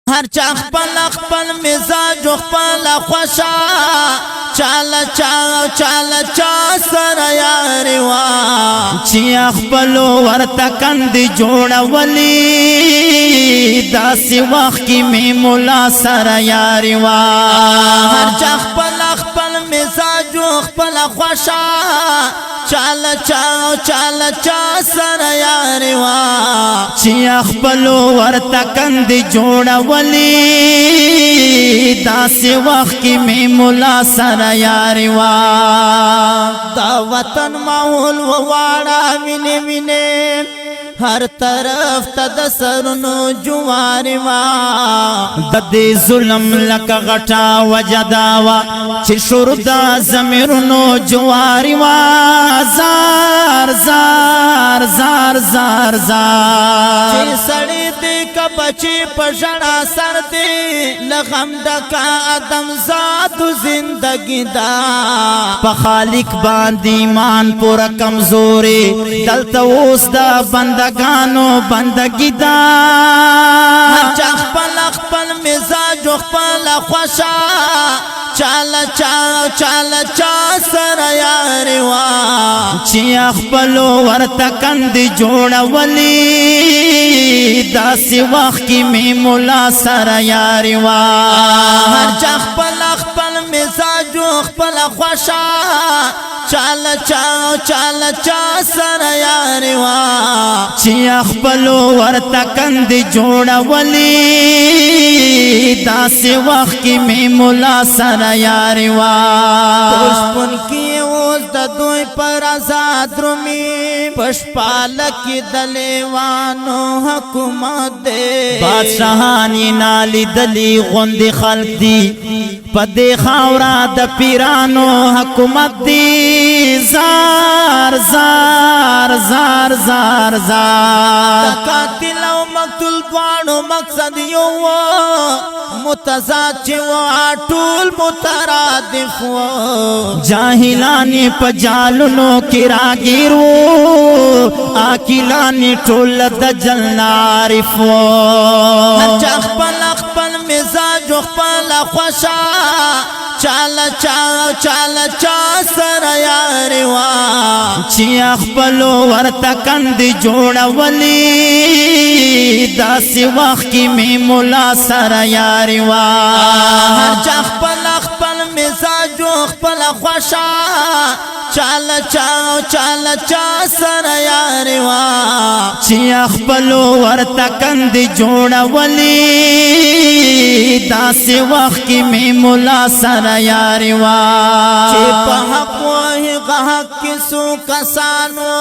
هر چا خپل خپل مزاج خپل خوشا چالا سره یاري وا چې خپل ورته کند جوړولي داسې وخت کې می مولا سره یاري وا هر چا خپل خپل مزاج خپل خوشا چالا سره یاري وا چې خپل ورته کند جوړولي داسې وخت کې می مولا سره یاري وا دا وطن ماحول وواړه ویني ویني ہر طرف تد سرنو جواری وا د دې ظلم لک غټا وجداوا چې شردا زمیرنو جواری وا زار زار زار زار زار چې سړی دې کا بچي پښړا سر دې لغم د کا ادم ذات زندگی دا په خالق باندې ایمان پورا کمزوري دلته اوس دا بندگانو بندگی دا چا خپل خپل مزاج خپل خوشا چالا سره یاري وا چې خپل ورته کند جوړولي داسې وخت کې می مولا سره یاري وا هر چا خپل خپل مزاج خپل خوشا چالا سره یاري وا چې خپل ورته کند جوړولي داسې وخت کې می مولا سره یاري وا پښپن کې اوس د دوی پر آزاد رومي پښپال کې د لیوانو حکومت دې بادشاہان یې نالي دلی غوندې خلق دي پدې خاورا د پیرانو حکومت دی زار زار زار زار زار قاتل او مقتول دوانو مقصد یو متضاد چې وا ټول مترادف و جاهلانی په جالونو کې راګیرو عاقلانی ټول د جنت عارف و هر خپل خپل مزاج خپل خوشا چالا سره یاري وا چې خپل ورته کند جوړولي داسې وخت کې می مولا سره یاري وا هر چا خپل خپل مزاج خپل خوشا چالا سره یاري وا چې خپل ورته کند جوړولي داسې وخت کې می مولا سره یاري وا چې په حق وه حق کې سو کسانو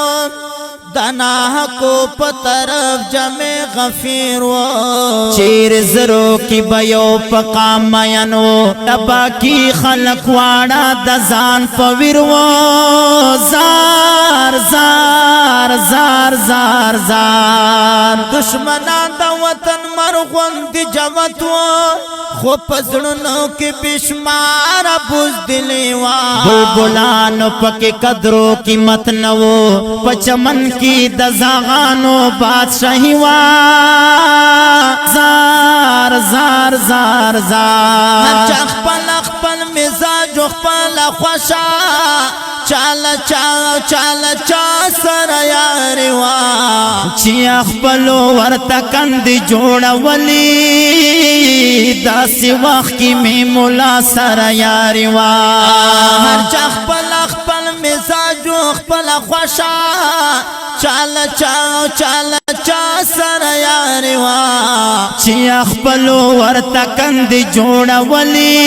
دنا کو په طرف جمع غفیر و چیر زرو کی بیو پقام مینو دبا کی خلق واړه د ځان فویر و زار زار زار زار زار دشمنان د وطن مرغون دی جوت و خو پزړونو کې بشمار بوزدلی وا بلبلانو پکې قدرو قیمت نو پچمن کی د زاغانو بادشاہی وا زار زار زار زار چا خپل خپل مزاج خپل خوشا چالا سره یاري وا چې خپل ورته کند جوړولي داسې وخت کې می مولا سره یاري وا هر چا خپل خپل مزاج خپل خوشا چالا سره یاري وا چې خپل ورته کند جوړولي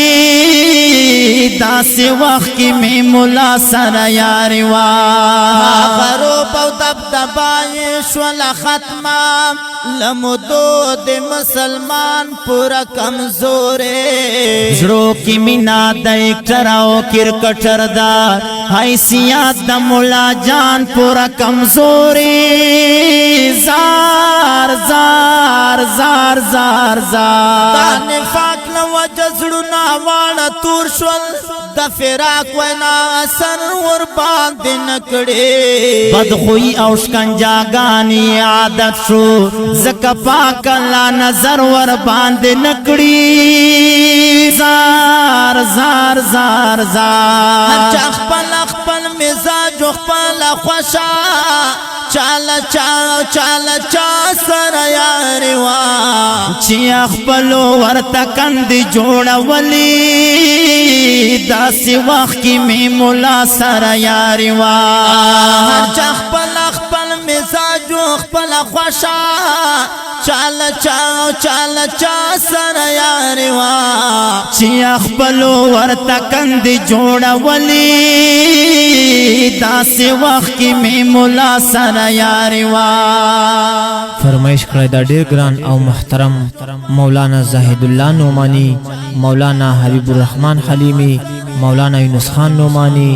داسې وخت کې می مولا سره یاري وا غروب او دبدبای شول ختمه لمدو د مسلمان پورا کمزورې زړو کې مینا د اکټر او کرکټر دا حیثیت د مولا جان پورا کمزورې زار زار زار زار زار نفاق وجزړنا واړه تور شول د فراق وینا اثر ور باندې نکړي بدخوئی او شکنجاګانی عادت شو زکه پاک الله نظر ور باندې نکړي زار زار زار زار هر چا خپل مزاج خپل خوشا چالا سر یاری وا چی خپلو ورته کندې جوړولې داسې وخت کې می مولا سر یاری وا هر چا خپل مزاج خپل خوشا چالا سر یاری وا چی خپلو ورته کندې جوړولې داسې وخت کې می مولا سر یاری وا فرمایش کړی دا ډیر ګران او محترم مولانا زاهد الله نعمانی، مولانا حبیب الرحمن حلیمی، مولانا یونس خان نعمانی،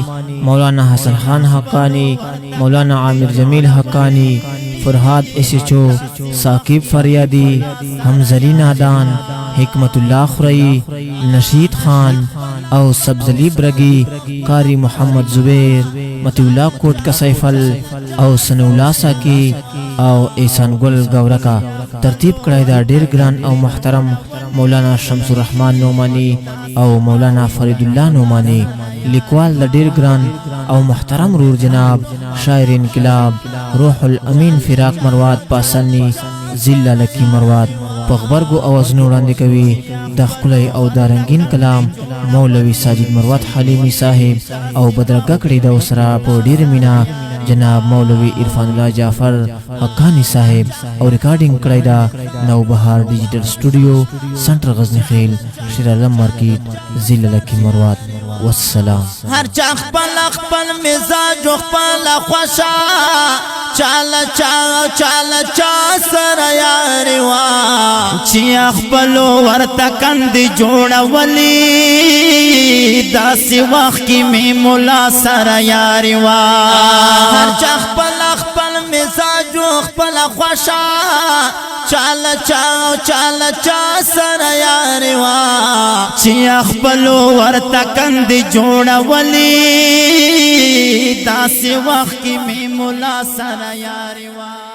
مولانا حسن خان حقانی، مولانا عامر جمیل حقانی، فرهاد اسچو، ثاقب فریادی، حمزلی نادان، حکمت الله خرئی، نشید خان او سبزلی برگی، قاری محمد زبیر، متی الله کوٹ کا سیفل او سنولا ساکی او احسان گل گورکا ترتیب کړی دا ډیر ګران او محترم مولانا شمس الرحمن نعمانی او مولانا فرید الله نعمانی، لیکوال د ډیر ګران او محترم رور جناب شاعر انقلاب روح الامین فراق مروات پاسنی ضلع لکی مروات پغبرگو اوازنو وړاندې کوي د ښکلی او د رنګین کلام مولوی ساجد مروات حلیمی صاحب او بدرګه کړی د وسره په ډیر مینا جناب مولوی عرفان الله جعفر حقانی صاحب او ریکارډینګ کړی دا نوبهار ډیجیټل سټوډیو سنټر غزنی خیل شیر علم مارکیټ ضلع لکی مروات والسلام. هر چا خپل مزاج خپل خوشا چالا سر یاری وا چی خپل ورته کندې جوړولې داسې وخت کې می مولا سر یاری وا هر چا خپل مزاج خپل خوشا چالا سر یاری وا چی خپل ورته کندې جوړولې داسې وخت کې می مولا سر یاری وا